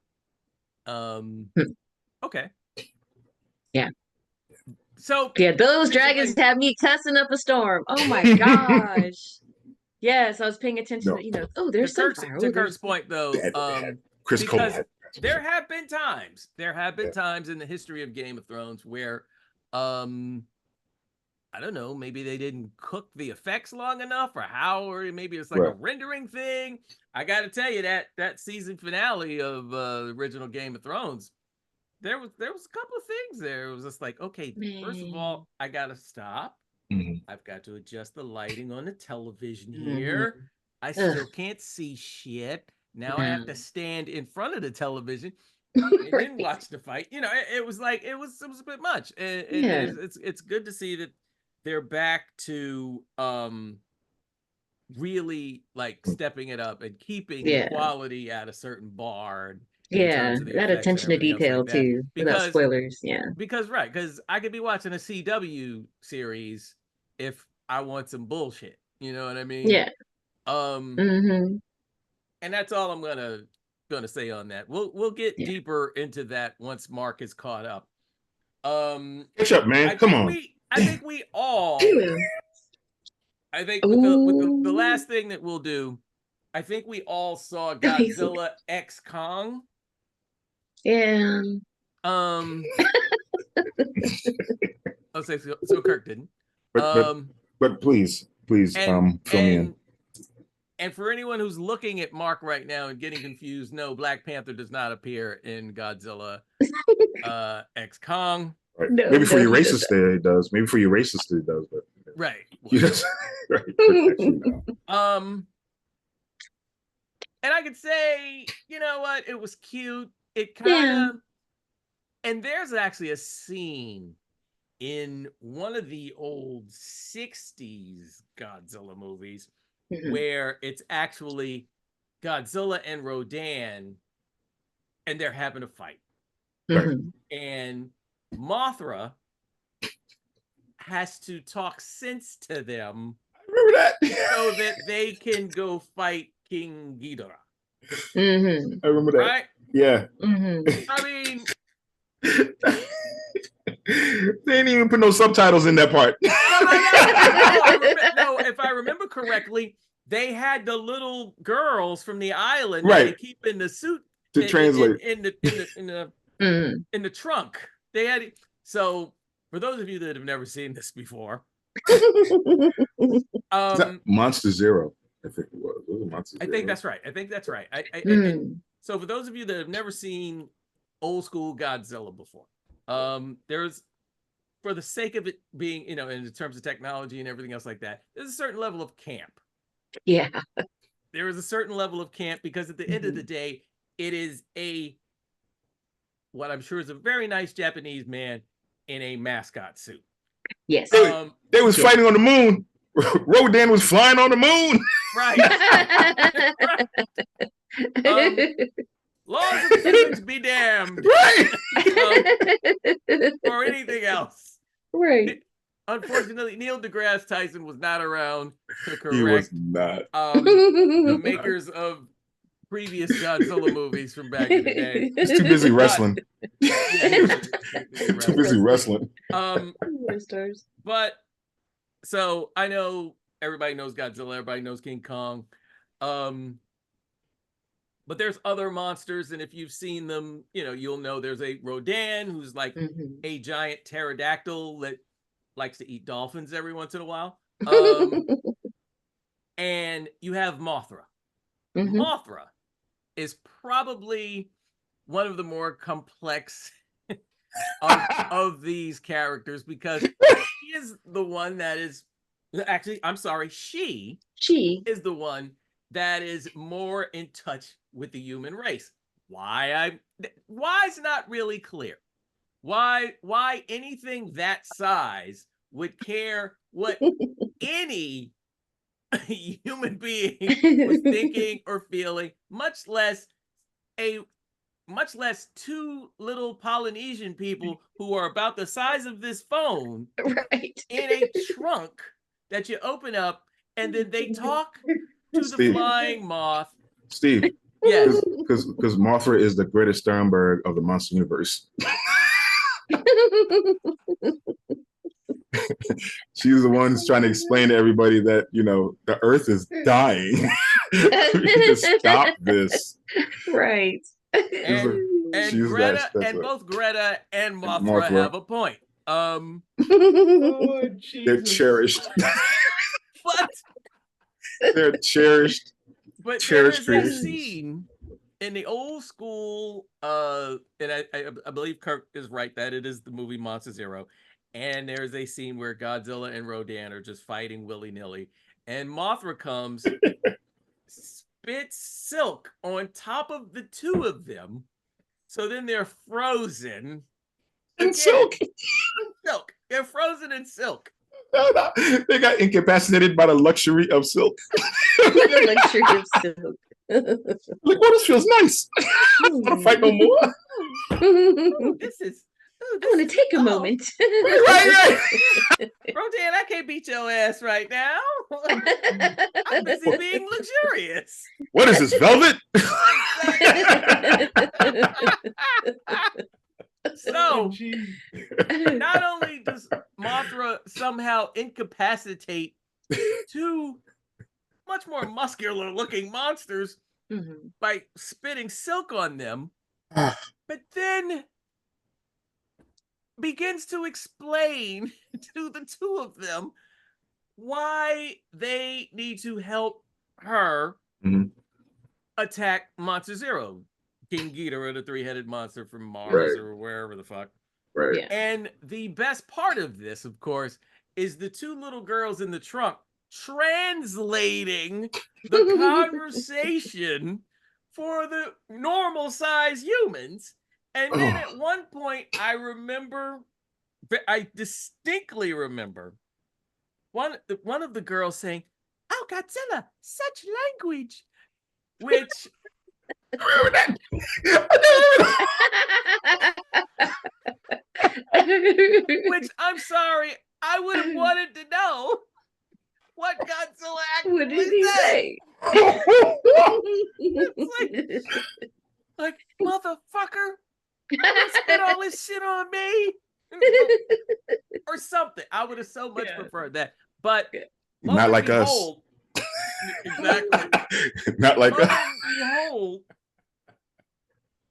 Okay. Yeah. So those dragons have me cussing up a storm. Oh my gosh. Yes, I was paying attention to, there's some fire. To Kirk's point though, Chris Cole. There have been times in the history of Game of Thrones where I don't know, maybe they didn't cook the effects long enough, or maybe it's like a rendering thing. I got to tell you that season finale of the original Game of Thrones, there was a couple of things there. It was just like, okay, first of all, I got to stop. I've got to adjust the lighting on the television here. I still can't see shit. Now I have to stand in front of the television and then watch the fight. You know, it was like it was a bit much. And it's good to see that they're back to really like stepping it up and keeping the quality at a certain bar. That attention to detail like too, without spoilers. Because I could be watching a CW series if I want some bullshit. You know what I mean? Yeah. And that's all I'm gonna say on that. We'll get deeper into that once Mark is caught up. Catch up, man. Come on. I think we all. I think with the last thing that we'll do, I think we all saw Godzilla X Kong. Yeah. I'll say so. Kirk didn't. But please, fill me in. And for anyone who's looking at Mark right now and getting confused, no, Black Panther does not appear in Godzilla X Kong. Right. No, maybe for your racist it does. Maybe for your racist it does, but right. Yes. Right. And I could say, you know what? It was cute. It kind of, and there's actually a scene in one of the old 60s Godzilla movies where it's actually Godzilla and Rodan and they're having a fight. And Mothra has to talk sense to them. I remember that. So that they can go fight King Ghidorah. I remember that. Right? Yeah. I mean, they didn't even put no subtitles in that part. No, if I remember correctly, they had the little girls from the island that they keep in the suit to translate in the trunk. They had it. So for those of you that have never seen this before, Monster Zero, I think it was. It was Monster Zero. I think that's right. So for those of you that have never seen old school Godzilla before, there's, for the sake of it being, you know, in terms of technology and everything else like that, there's a certain level of camp. Yeah. There is a certain level of camp because at the end of the day, it is what I'm sure is a very nice Japanese man in a mascot suit. Yes. They was fighting on the moon. Rodan was flying on the moon. Right. Laws of physics be damned. Right. Or anything else. Right. Unfortunately, Neil deGrasse Tyson was not around to correct. He was not. The makers of previous Godzilla movies from back in the day. He's too busy wrestling. Too busy wrestling. But so I know everybody knows Godzilla, everybody knows King Kong. But there's other monsters, and if you've seen them, you know, you'll know there's a Rodan who's like a giant pterodactyl that likes to eat dolphins every once in a while. And you have Mothra. Mothra is probably one of the more complex of these characters because she is the one that is actually, I'm sorry, she is the one that is more in touch with the human race. Why is not really clear. Why anything that size would care what any human being was thinking or feeling, much less two little Polynesian people who are about the size of this phone in a trunk that you open up and then they talk to the flying moth. Steve. Yes. Because Mothra is the Greta Sternberg of the monster universe. She's the one who's trying to explain to everybody that, you know, the earth is dying. We need to stop this. Right. And Greta, both Greta and Mothra have a point. Oh, They're Jesus. cherished. But They're cherished. but there Cherished is a creations. scene in the old school, and I believe Kirk is right that it is the movie Monster Zero, and there's a scene where Godzilla and Rodan are just fighting willy-nilly, and Mothra comes, spits silk on top of the two of them, so then they're frozen. In silk. Silk. They're frozen in silk. No. They got incapacitated by the luxury of silk. The luxury of silk. Like, oh, this feels nice. I don't want to fight no more. Oh, this is. Oh, I want to take a moment. Right. Rodan, I can't beat your ass right now. I'm busy being luxurious. What is this, velvet? So, not only does Mothra somehow incapacitate two much more muscular looking monsters by spitting silk on them, but then begins to explain to the two of them why they need to help her attack Monster Zero, King Ghidorah, the three-headed monster from Mars or wherever the fuck. Right. Yeah. And the best part of this, of course, is the two little girls in the trunk translating the conversation for the normal size humans. And then at one point, I distinctly remember one of the girls saying, "Oh, Godzilla, such language," which I remember that. which I'm sorry, I would have wanted to know what Godzilla actually What did he say? Like, motherfucker, spit all this shit on me or something. I would have so much preferred that, but not like behold, us. Exactly. Not like us. Behold,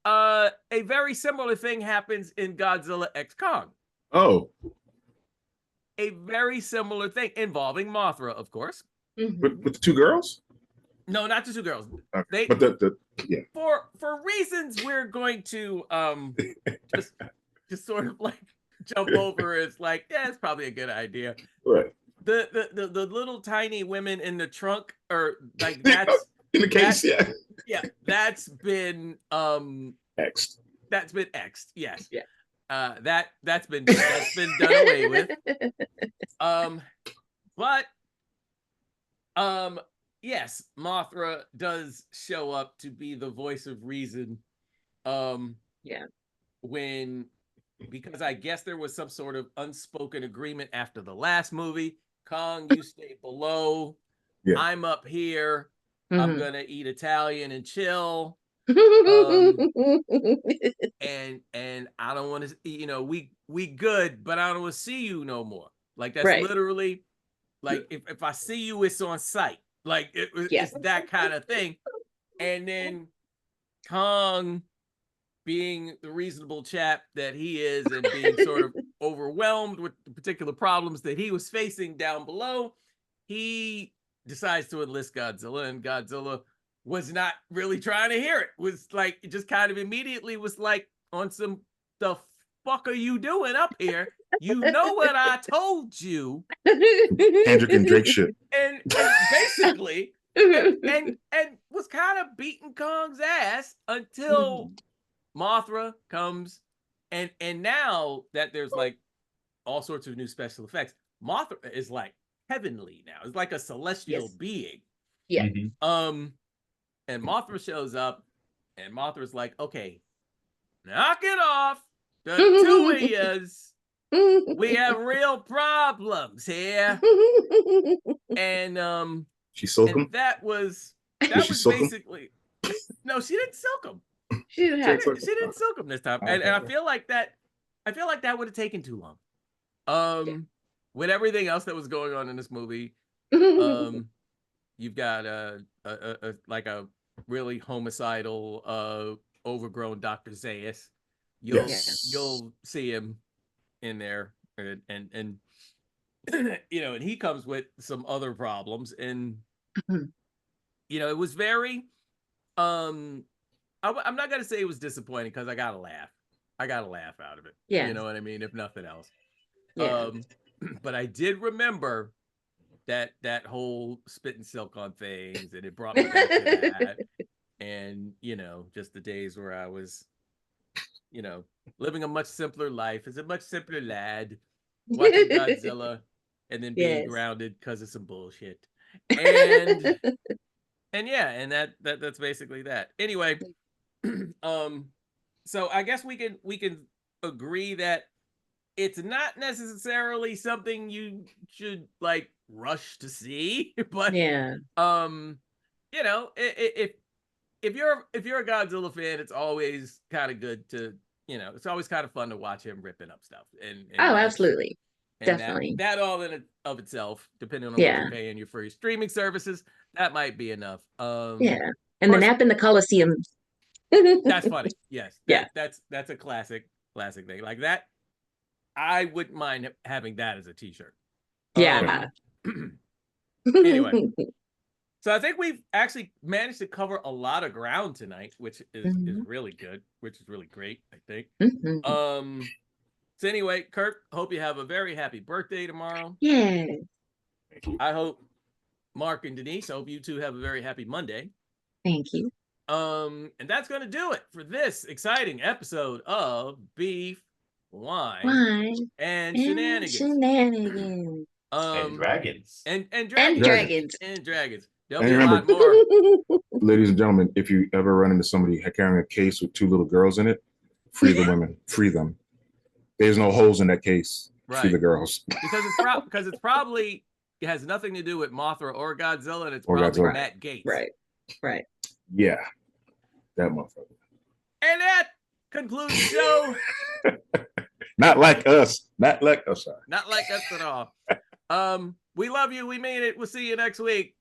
a very similar thing happens in Godzilla X Kong. Oh. A very similar thing involving Mothra, of course. With the two girls? No, not the two girls. Okay. They, but for reasons we're going to just sort of like jump over. It's like, yeah, it's probably a good idea. Right. The little tiny women in the trunk, or like that's in the case, yeah, that's been X'd. That's been X'd, yes. Yeah. That's been done away with. But yes, Mothra does show up to be the voice of reason. Because I guess there was some sort of unspoken agreement after the last movie. Kong, you stay below. Yeah. I'm up here. I'm gonna eat Italian and chill. And I don't want to, we good, but I don't want to see you no more. Like that's literally like if I see you, it's on sight. Like it's that kind of thing. And then Kong, being the reasonable chap that he is and being sort of overwhelmed with the particular problems that he was facing down below, he decides to enlist Godzilla, and Godzilla was not really trying to hear it. Was like, it just kind of immediately was like on some, the fuck are you doing up here? You know what I told you. Hendrick and Drake shit. And basically, and was kind of beating Kong's ass until Mothra comes, and now that there's like all sorts of new special effects, Mothra is like heavenly now. It's like a celestial being. Yeah. And Mothra shows up, and Mothra's like, okay, knock it off. The two of yous, we have real problems here. And she silked him? That was basically no, she didn't silk him. She didn't silk him this time. And I feel like that would have taken too long. With everything else that was going on in this movie, you've got a really homicidal, overgrown Dr. Zaius. You'll see him in there and you know, and he comes with some other problems, and you know, it was very I'm not gonna say it was disappointing because I got a laugh out of it. Yeah. You know what I mean? If nothing else. Yeah. But I did remember that whole spitting silk on things, and it brought me back to that. And you know, just the days where I was, you know, living a much simpler life as a much simpler lad, watching Godzilla, and then being Yes. grounded because of some bullshit. And and yeah, and that's basically that. Anyway, so I guess we can agree that it's not necessarily something you should like rush to see, but Yeah. you know, if you're a Godzilla fan, it's always kind of good to, you know, it's always kind of fun to watch him ripping up stuff. And Oh, absolutely. Definitely. That all in of itself, depending on what Yeah. you're paying your for your streaming services, that might be enough. Yeah. And the nap in the Coliseum. That's funny. Yes. Yeah. That's a classic thing. Like that, I wouldn't mind having that as a t-shirt. Yeah. Anyway. So I think we've actually managed to cover a lot of ground tonight, which is really good, which is really great, I think. So anyway, Kirk, hope you have a very happy birthday tomorrow. Yeah. I hope Mark and Denise, I hope you two have a very happy Monday. Thank you. And that's gonna do it for this exciting episode of Beef, Wine, and Shenanigans. Shenanigans. And dragons. And dragons. And dragons. There'll And be a lot remember, more. ladies and gentlemen, if you ever run into somebody carrying a case with 2 little girls in it, free the women, free them. There's no holes in that case. Right. Free the girls. Because it's probably it has nothing to do with Mothra or Godzilla, and it's probably Matt Gaetz. Right. Yeah, that motherfucker. And that concludes the show. Not like us. Not like us. Sorry. Not like us at all. We love you. We made it. We'll see you next week.